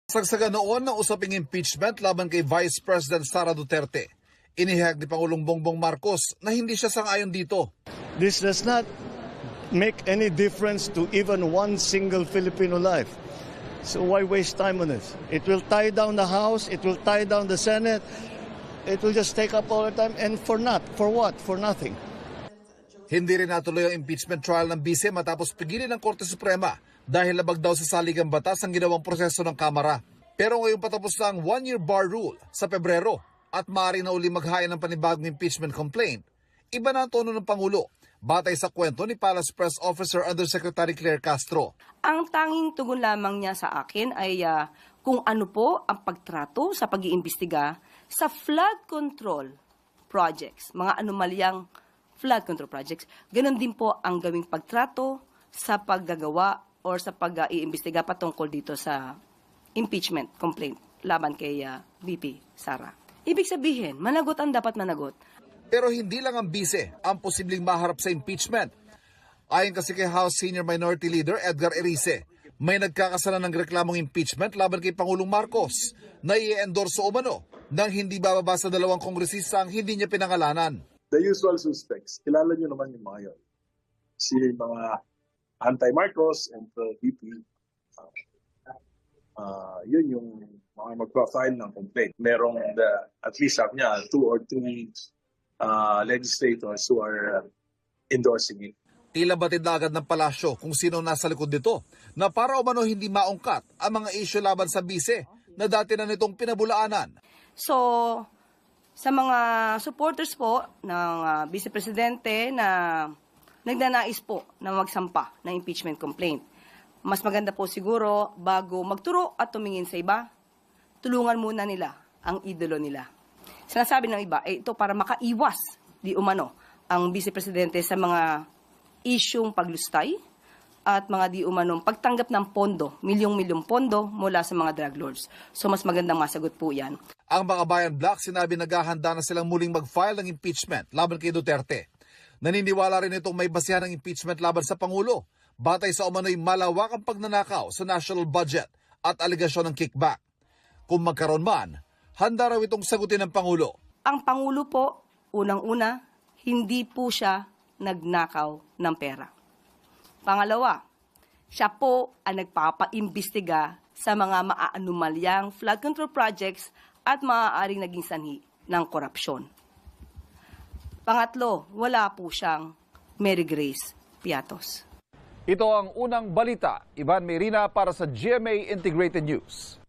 Sagsagan noon ng usaping impeachment laban kay Vice President Sara Duterte. Inihayag ni Pangulong Bongbong Marcos na hindi siya sang-ayon dito. This does not make any difference to even one single Filipino life. So why waste time on this? It will tie down the House, it will tie down the Senate, it will just take up all the time, and for what? For nothing. Hindi rin natuloy ang impeachment trial ng bise matapos pigilin ng Korte Suprema dahil labag daw sa saligang batas ang ginawang proseso ng Kamara. Pero ngayon patapos na ang one-year bar rule sa Pebrero at maaari na uli maghain ng panibagong impeachment complaint. Iba na ang tono ng Pangulo, batay sa kwento ni Palace Press Officer Undersecretary Claire Castro. Ang tanging tugon lamang niya sa akin ay kung ano po ang pagtrato sa pag-iimbestiga sa flood control projects, mga anomalyang flood control projects. Ganon din po ang gawing pagtrato sa paggagawa or sa pag-iimbestiga patungkol dito sa impeachment complaint laban kay VP Sara. Ibig sabihin, managot ang dapat managot. Pero hindi lang ang bise ang posibleng maharap sa impeachment. Ayon kasi kay House Senior Minority Leader Edgar Erice, may nagkakasalan ng reklamong impeachment laban kay Pangulong Marcos na i-endorso umano nang hindi bababa sa dalawang kongresista ang hindi niya pinangalanan. The usual suspects, kilala nyo naman yung mga yun. Si mga anti-Marcos and VP, yun yung mga magpa-file ng complaint. Merong at least sabi niya, 2 or 3 legislators who are endorsing it. Tila batid na agad ng palasyo kung sino nasa likod nito na para umano hindi maungkat ang mga isyu laban sa bise na dati na nitong pinabulaanan. So, sa mga supporters po ng Vice Presidente na nagnanais po na magsampa ng impeachment complaint, mas maganda po siguro bago magturo at tumingin sa iba, tulungan muna nila ang idolo nila. Sinasabi ng iba, ito para makaiwas di umano ang Vice Presidente sa mga isyung paglustay at mga di umanong pagtanggap ng pondo, milyong-milyong pondo mula sa mga drug lords. So mas magandang masagot po yan. Ang mga bayan black sinabi naghahanda na silang muling mag-file ng impeachment laban kay Duterte. Naniniwala rin itong may basihan ng impeachment laban sa Pangulo, batay sa umano'y malawakang pagnanakaw sa national budget at aligasyon ng kickback. Kung magkaroon man, handa raw itong sagutin ng Pangulo. Ang Pangulo po, unang-una, hindi po siya nagnakaw ng pera. Pangalawa, siya po ang nagpapaimbestiga sa mga maaanumalyang flood control projects at maaaring naging sanhi ng korupsyon. Pangatlo, wala po siyang Mary Grace Piatos. Ito ang unang balita. Ivan Mayrina para sa GMA Integrated News.